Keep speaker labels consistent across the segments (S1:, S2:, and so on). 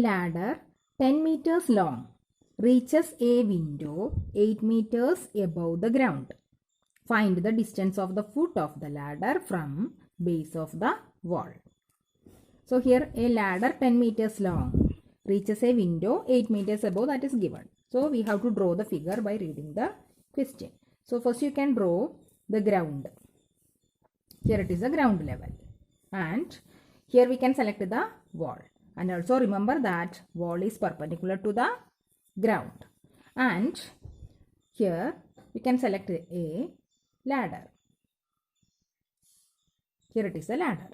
S1: ladder 10 meters long reaches a window 8 meters above the ground. Find the distance of the foot of the ladder from base of the wall. So here a ladder 10 meters long reaches a window 8 meters above, that is given. So we have to draw the figure by reading the question. So first you can draw the ground. Here it is the ground level. And here we can select the wall. And also remember that wall is perpendicular to the ground. And here we can select a ladder. Here it is the ladder.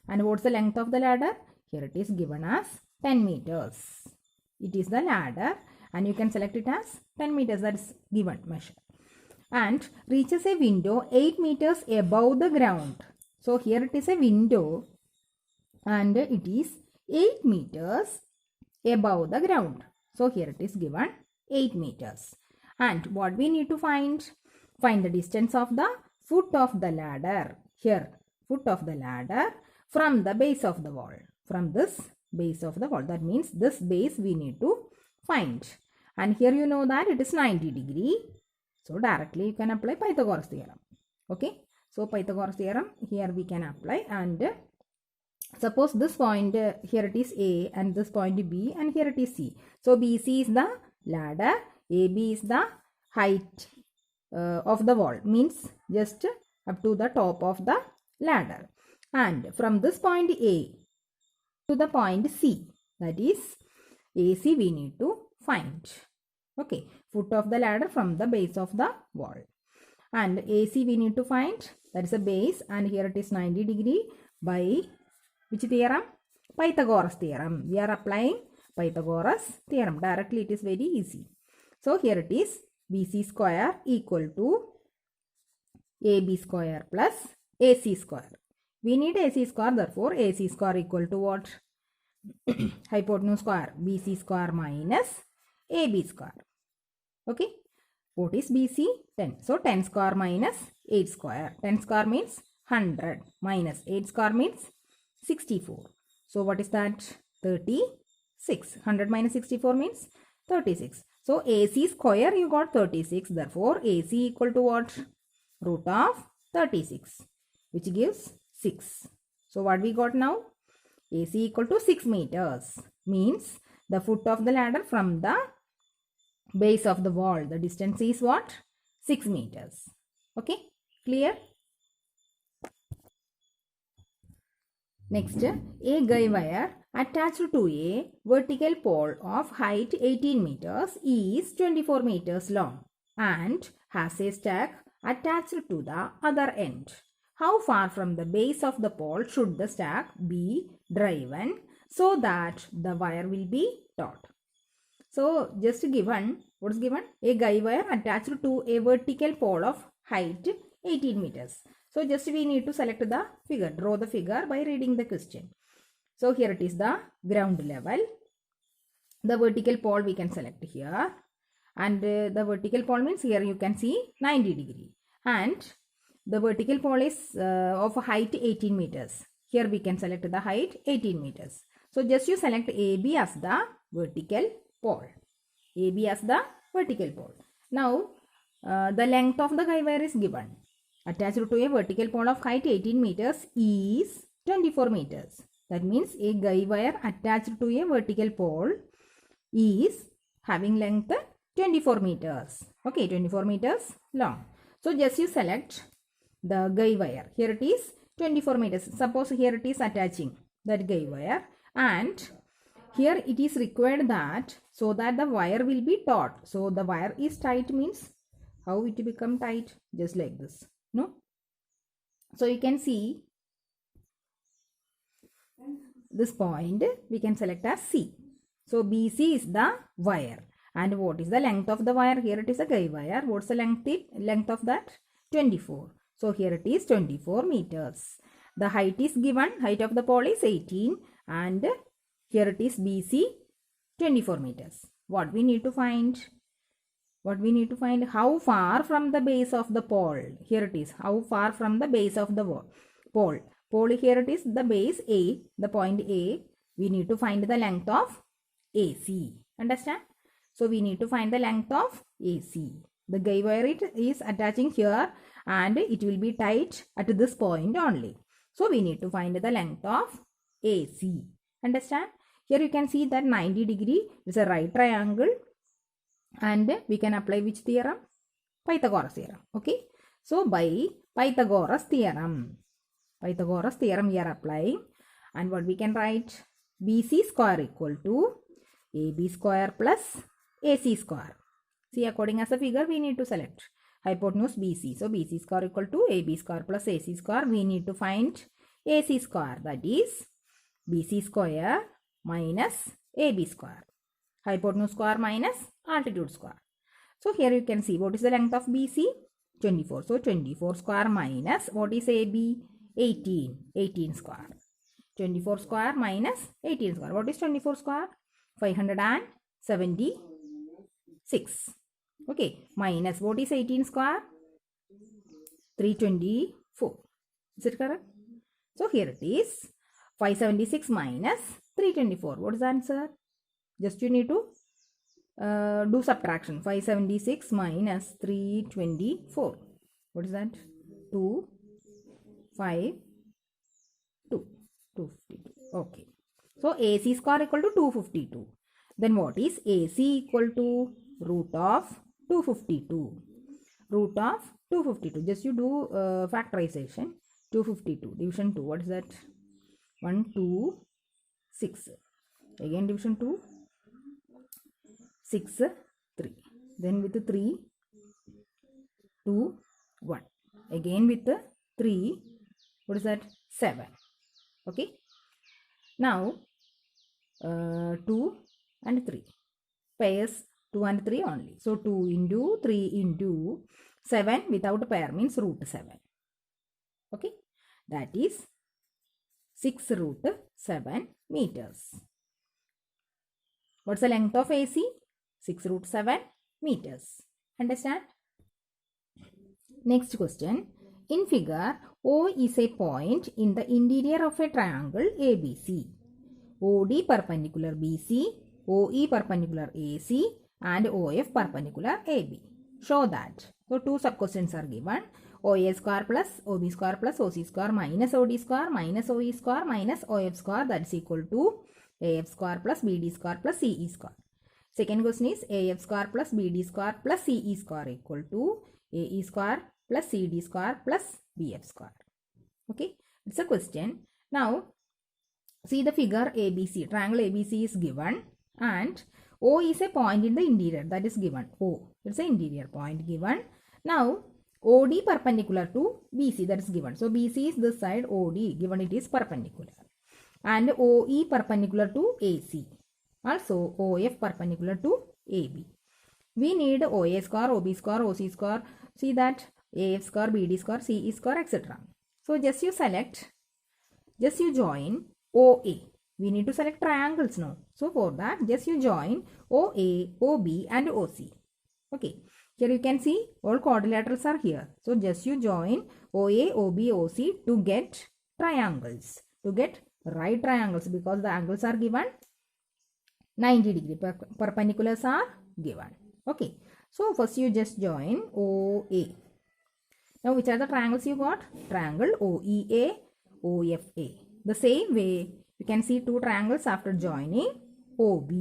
S1: And what's the length of the ladder? Here it is given as 10 meters. It is the ladder and you can select it as 10 meters, that is given measure. And reaches a window 8 meters above the ground. So here it is a window and it is 8 meters above the ground. So here it is given 8 meters. And what we need to find? Find the distance of the foot of the ladder. Here, foot of the ladder from the base of the wall. From this base of the wall. That means this base we need to find. And here you know that it is 90 degree. So directly you can apply Pythagoras theorem. Okay. So Pythagoras theorem here we can apply, and suppose this point here it is A and this point B and here it is C. So BC is the ladder, AB is the height of the wall, means just up to the top of the ladder. And from this point A to the point C, that is AC, we need to find. Okay, foot of the ladder from the base of the wall. And AC we need to find, that is a base, and here it is 90 degree by which theorem? Pythagoras theorem. We are applying Pythagoras theorem. Directly it is very easy. So here it is BC square equal to AB square plus AC square. We need AC square, therefore AC square equal to what? Hypotenuse square, BC square minus AB square. Okay. What is BC? 10. So 10 square minus 8 square. 10 square means 100 minus 8 square means 64. So what is that? 36. 100 minus 64 means 36. So AC square you got 36. Therefore AC equal to what? Root of 36, which gives 6. So what we got now? AC equal to 6 meters. Means the foot of the ladder from the base of the wall, the distance is what? 6 meters. Okay, clear? Next, a guy wire attached to a vertical pole of height 18 meters is 24 meters long and has a stack attached to the other end. How far from the base of the pole should the stack be driven so that the wire will be taut? So just given, what is given? A guy wire attached to a vertical pole of height 18 meters. So just we need to select the figure, draw the figure by reading the question. So here it is the ground level. The vertical pole we can select here. And the vertical pole means here you can see 90 degree. And the vertical pole is of height 18 meters. Here we can select the height 18 meters. So just you select AB as the vertical pole. AB as the vertical pole. Now the length of the guy wire is given. Attached to a vertical pole of height 18 meters is 24 meters. That means a guy wire attached to a vertical pole is having length 24 meters. Okay, 24 meters long. So just you select the guy wire. Here it is 24 meters. Suppose here it is attaching that guy wire, and here it is required that so that the wire will be taut. So the wire is tight means how it become tight? Just like this. No? So you can see this point we can select as C. So BC is the wire. And what is the length of the wire? Here it is a guy wire. What's the length of that? 24. So here it is 24 meters. The height is given. Height of the pole is 18 and here it is BC 24 meters. What we need to find? How far from the base of the pole. Here it is. How far from the base of the pole. Pole here it is the base A, the point A. We need to find the length of AC. Understand? So we need to find the length of AC. The guy wire is attaching here and it will be tight at this point only. So we need to find the length of AC. Understand? Here you can see that 90 degree is a right triangle and we can apply which theorem? Pythagoras theorem. Okay. So by Pythagoras theorem we are applying, and what we can write? BC square equal to AB square plus AC square. See, according as a figure we need to select hypotenuse BC. So BC square equal to AB square plus AC square. We need to find AC square, that is BC square minus AB square. Hypotenuse square minus altitude square. So here you can see what is the length of BC? 24. So 24 square minus what is AB? 18. 18 square. 24 square minus 18 square. What is 24 square? 576. Okay. Minus what is 18 square? 324. Is it correct? So here it is. 576 minus 324. What is the answer? Just you need to do subtraction. 576 minus 324. What is that? 2, 5, 2. 252. Okay. So AC square equal to 252. Then what is AC equal to? Root of 252. Root of 252. Just you do factorization. 252. Division 2. What is that? 1, 2, 6. Again division 2. 6, 3. Then with 3, 2, 1. Again with 3, what is that? 7. Okay. Now, 2 and 3. Pairs 2 and 3 only. So, 2 into 3 into 7 without pair means root 7. Okay. That is 6 root 7 meters. What's the length of AC? 6 root 7 meters. Understand? Next question. In figure, O is a point in the interior of a triangle ABC. OD perpendicular BC, OE perpendicular AC, and OF perpendicular AB. Show that. So, two sub-questions are given. OA square plus OB square plus OC square minus OD square minus OE square minus OF square, that is equal to AF square plus BD square plus CE square. Second question is AF square plus BD square plus CE square equal to AE square plus CD square plus BF square. Okay, it's a question. Now, see the figure ABC. Triangle ABC is given and O is a point in the interior, that is given. O, it's an interior point given. Now, OD perpendicular to BC, that is given. So, BC is this side, OD given it is perpendicular. And OE perpendicular to AC. Also, OF perpendicular to AB. We need OA square, OB square, OC square. See that AF square, BD square, CE square, etc. So, just you select, just you join OA. We need to select triangles now. So, for that, just you join OA, OB and OC. Okay. Here you can see all quadrilaterals are here. So, just you join OA, OB, OC to get triangles. To get right triangles because the angles are given 90 degree. Perpendiculars are given. Okay. So, first you just join OA. Now, which are the triangles you got? Triangle OEA, OFA. The same way, you can see two triangles after joining OB.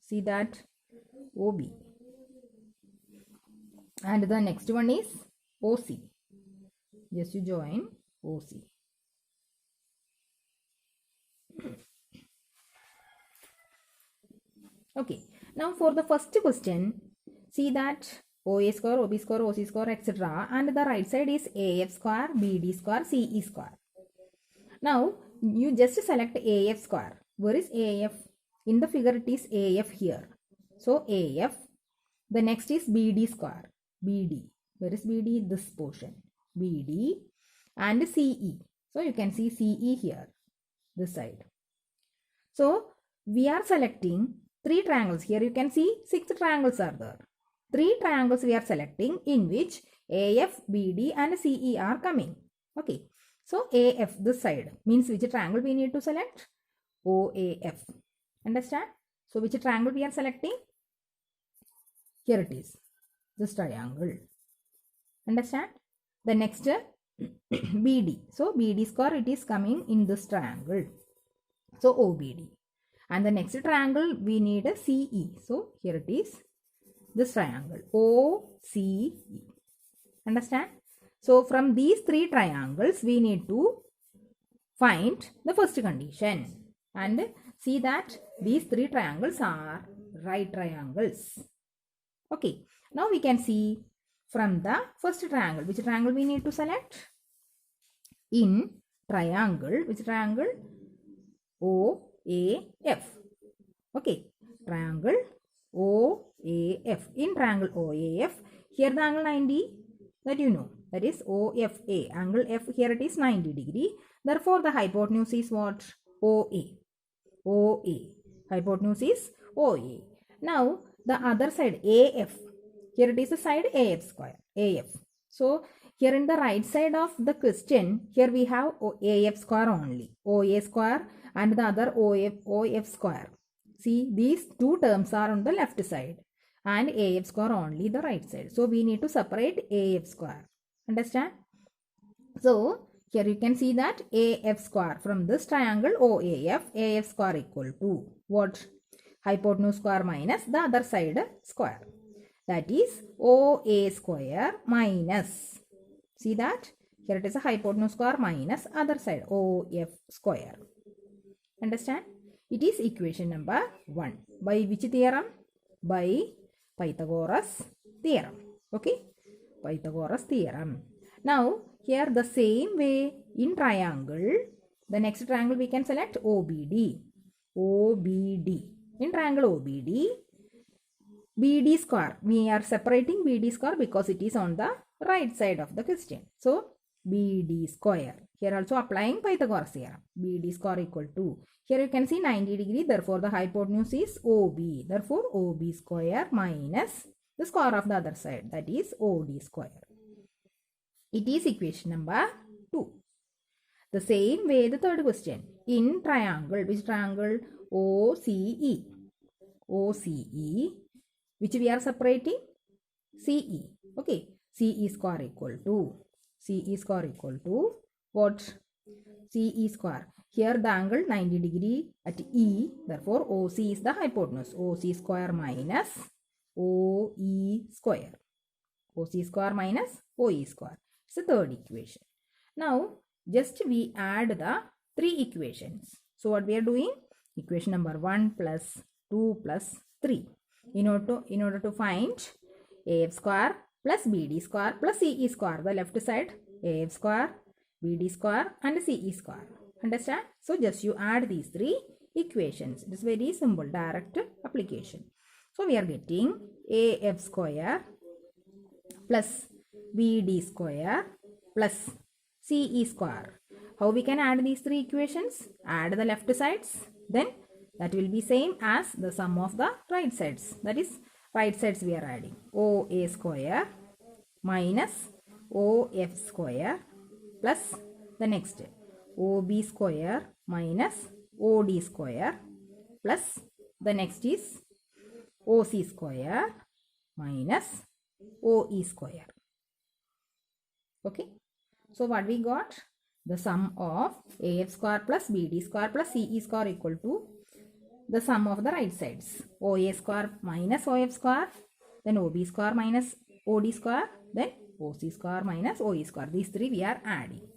S1: See that? OB. And the next one is OC. Just you join OC. Okay. Now, for the first question, see that OA square, OB square, OC square, etc. And the right side is AF square, BD square, CE square. Now, you just select AF square. Where is AF? In the figure, it is AF here. So, AF. The next is BD square. BD. Where is BD? This portion. BD and CE. So, you can see CE here. This side. So, we are selecting 3 triangles. Here you can see 6 triangles are there. 3 triangles we are selecting in which AF, BD and CE are coming. Okay. So, AF this side means which triangle we need to select? OAF. Understand? So which triangle we are selecting? Here it is, this triangle. Understand? The next BD. So BD square, it is coming in this triangle. So OBD. And the next triangle we need a CE. So here it is, this triangle OCE. Understand? So from these three triangles we need to find the first condition and see that these three triangles are right triangles. Okay, now we can see from the first triangle, which triangle we need to select? In triangle, which triangle? OAF. Okay, triangle OAF. In triangle OAF, here the angle 90, that you know, that is OFA. Angle F, here it is 90 degree. Therefore, the hypotenuse is what? OA. OA. Hypotenuse is OA. Now, the other side AF. Here it is the side AF square. AF. So, here in the right side of the question, here we have AF square only. OA square and the other OF square. See, these two terms are on the left side and AF square only the right side. So, we need to separate AF square. Understand? So, here you can see that AF square from this triangle OAF, AF square equal to what? Hypotenuse square minus the other side square. That is OA square minus. See that? Here it is a hypotenuse square minus other side OF square. Understand? It is equation number 1. By which theorem? By Pythagoras theorem. Okay? Pythagoras theorem. Now, here the same way in triangle, the next triangle we can select OBD. OBD. In triangle OBD, BD square. We are separating BD square because it is on the right side of the question. So, BD square. Here also applying Pythagoras theorem. BD square equal to. Here you can see 90 degree. Therefore, the hypotenuse is OB. Therefore, OB square minus the square of the other side. That is OD square. It is equation number 2. The same way the third question. In triangle, which triangle? OCE. OCE. Which we are separating? CE. Okay. CE square equal to. CE square equal to what? CE square. Here the angle 90 degree at E. Therefore, OC is the hypotenuse. OC square minus OE square. OC square minus OE square. It's the third equation. Now, just we add the three equations. So, what we are doing? Equation number 1 plus 2 plus 3. In order to find AF square plus BD square plus CE square. The left side AF square, BD square and CE square. Understand? So, just you add these three equations. It is very simple, direct application. So, we are getting AF square plus BD square plus CE square. How we can add these three equations? Add the left sides. Then that will be same as the sum of the right sides. That is right sides we are adding. OA square minus OF square plus the next OB square minus OD square plus the next is OC square minus OE square. Okay. So what we got? The sum of AF square plus BD square plus CE square equal to the sum of the right sides. OA square minus OF square, then OB square minus OD square, then OC square minus OE square. These three we are adding.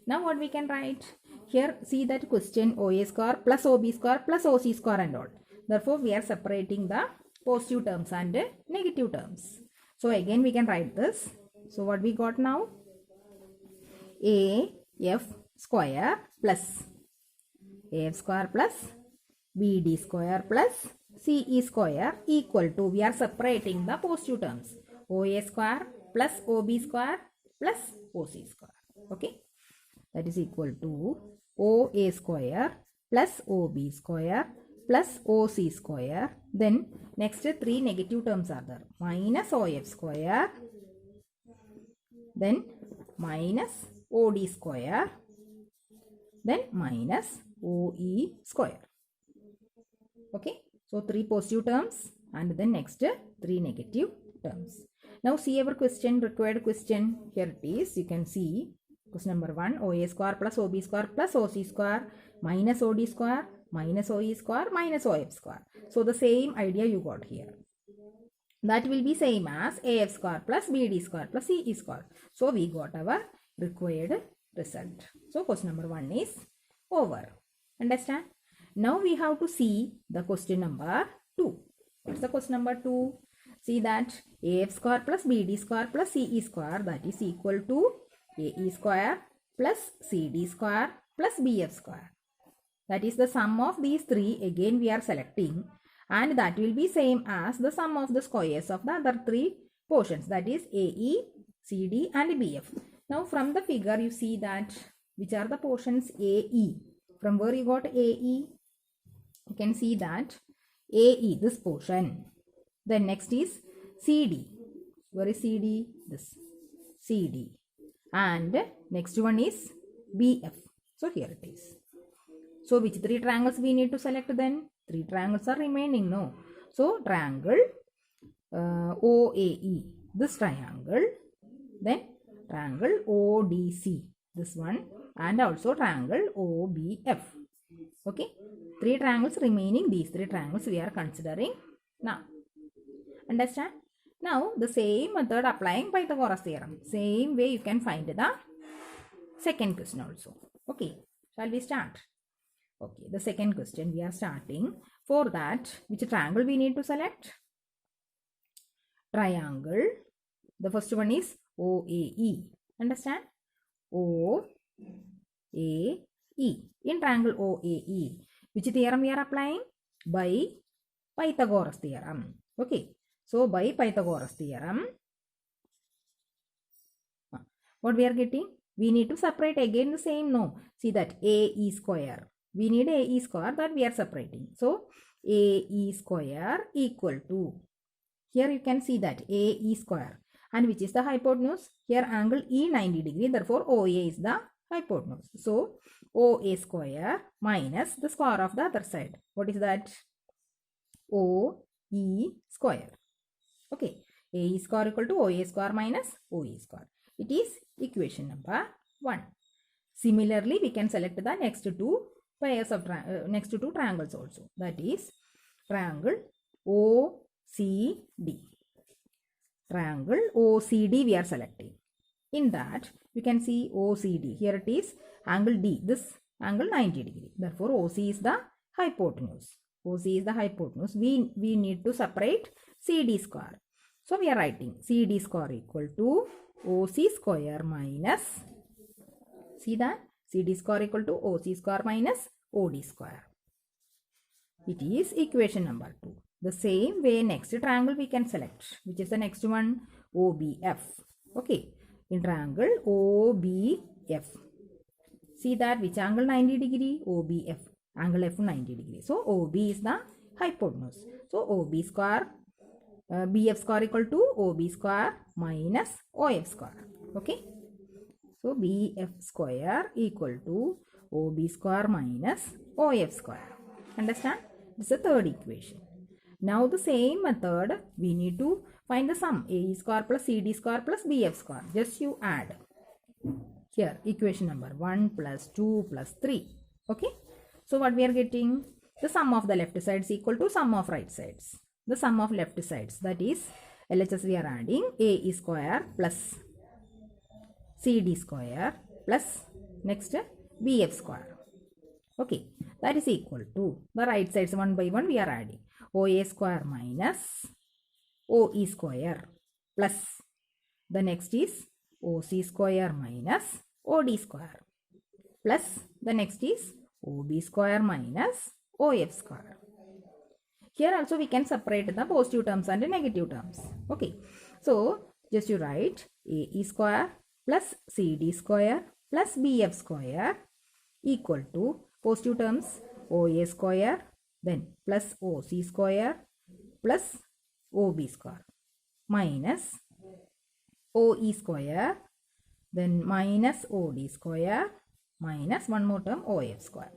S1: Now what we can write? Here see that question OA square plus OB square plus OC square and all. Therefore we are separating the positive terms and negative terms. So again we can write this. So what we got now? AF square plus BD square plus CE square equal to, we are separating the positive terms, OA square plus OB square plus OC square. Okay. That is equal to OA square plus OB square plus OC square. Then next three negative terms are there. Minus OF square. Then minus OD square. Then minus OE square. Okay. So 3 positive terms and then next 3 negative terms. Now see our question, required question. Here it is. You can see question number 1, OA square plus OB square plus OC square minus OD square minus OE square minus OF square. So the same idea you got here. That will be same as AF square plus BD square plus CE square. So we got our required result. So question number 1 is over. Understand? Now we have to see the question number 2. What's the question number 2? See that AF square plus BD square plus CE square, that is equal to AE square plus CD square plus BF square. That is the sum of these three. Again we are selecting, and that will be same as the sum of the squares of the other three portions, that is AE, CD and BF. Now from the figure you see that which are the portions AE. From where you got AE? You can see that AE, this portion. Then next is CD. Where is CD? This CD. And next one is BF. So here it is. So which three triangles we need to select then? Three triangles are remaining, no? So triangle OAE, this triangle. Then triangle ODC, this one. And also triangle OBF. Okay. Three triangles remaining. These three triangles we are considering now. Understand? Now the same method applying Pythagoras theorem. Same way you can find the second question also. Okay. Shall we start? Okay. The second question we are starting. For that, which triangle we need to select? Triangle. The first one is OAE. Understand? OAE. In triangle OAE, which theorem we are applying? By Pythagoras theorem. Okay. So by Pythagoras theorem, what we are getting? We need to separate again the same, no? See that AE square. We need AE square, that we are separating. So AE square equal to, here you can see that AE square. And which is the hypotenuse? Here angle E 90 degree. Therefore OA is the hypotenuse. So OA square minus the square of the other side. What is that? OE square. Okay. AE square equal to OA square minus OE square. It is equation number 1. Similarly, we can select the next two pairs of next two triangles also. That is triangle OCD. Triangle OCD we are selecting. In that, you can see OCD. Here it is angle D. This angle 90 degree. Therefore, OC is the hypotenuse. OC is the hypotenuse. We need to separate CD square. So, we are writing CD square equal to OC square minus, see that? CD square equal to OC square minus OD square. It is equation number 2. The same way next triangle we can select. Which is the next one? OBF. Okay. In triangle OBF. See that which angle 90 degree? OBF. Angle F 90 degree. So OB is the hypotenuse. So OB square, BF square equal to OB square minus OF square. Okay. So BF square equal to OB square minus OF square. Understand? This is the third equation. Now the same method we need to find the sum. AE square plus CD square plus BF square. Just you add. Here equation number 1 plus 2 plus 3. Okay. So what we are getting? The sum of the left sides equal to sum of right sides. The sum of left sides, that is LHS we are adding AE square plus CD square plus next BF square. Okay. That is equal to the right sides one by one we are adding. OA square minus OE square plus the next is OC square minus OD square plus the next is OB square minus OF square. Here also we can separate the positive terms and the negative terms. Okay. So just you write AE square plus CD square plus BF square equal to positive terms OA square, then plus OC square plus OB square minus OE square, then minus OD square minus one more term OF square.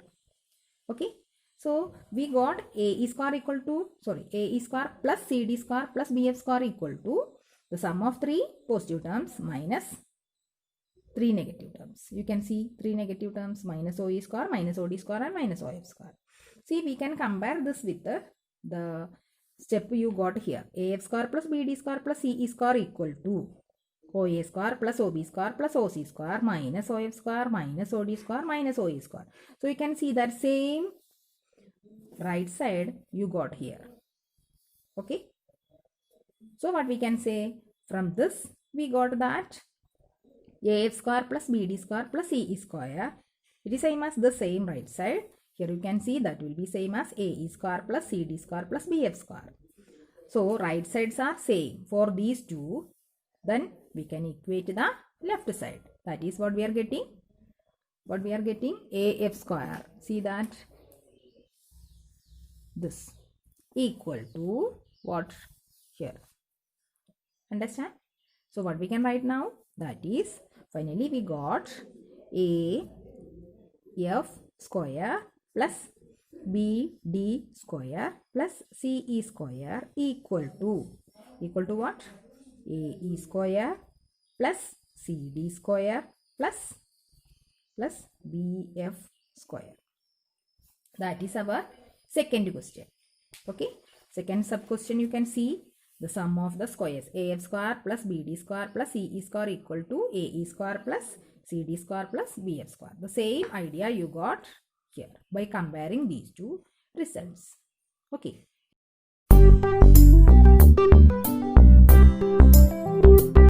S1: Okay. So we got AE square equal to, AE square plus CD square plus BF square equal to the sum of 3 positive terms minus 3 negative terms. You can see 3 negative terms, minus OE square, minus OD square and minus OF square. See, we can compare this with the step you got here. AF square plus BD square plus CE square equal to OA square plus OB square plus OC square minus OF square minus OD square minus OE square. So you can see that same right side you got here. Okay. So what we can say from this, we got that AF square plus BD square plus CE square, it is same as the same right side. Here you can see that will be same as AE square plus CD square plus BF square. So right sides are same for these two. Then we can equate the left side. That is what we are getting. What we are getting? AF square. See that? This equal to what here? Understand? So what we can write now? That is, finally we got AF square plus BD square plus CE square equal to what? AE square plus CD square plus BF square. That is our second question. Okay. Second sub question, you can see the sum of the squares. AF square plus BD square plus CE square equal to AE square plus CD square plus BF square. The same idea you got here by comparing these two results. Okay.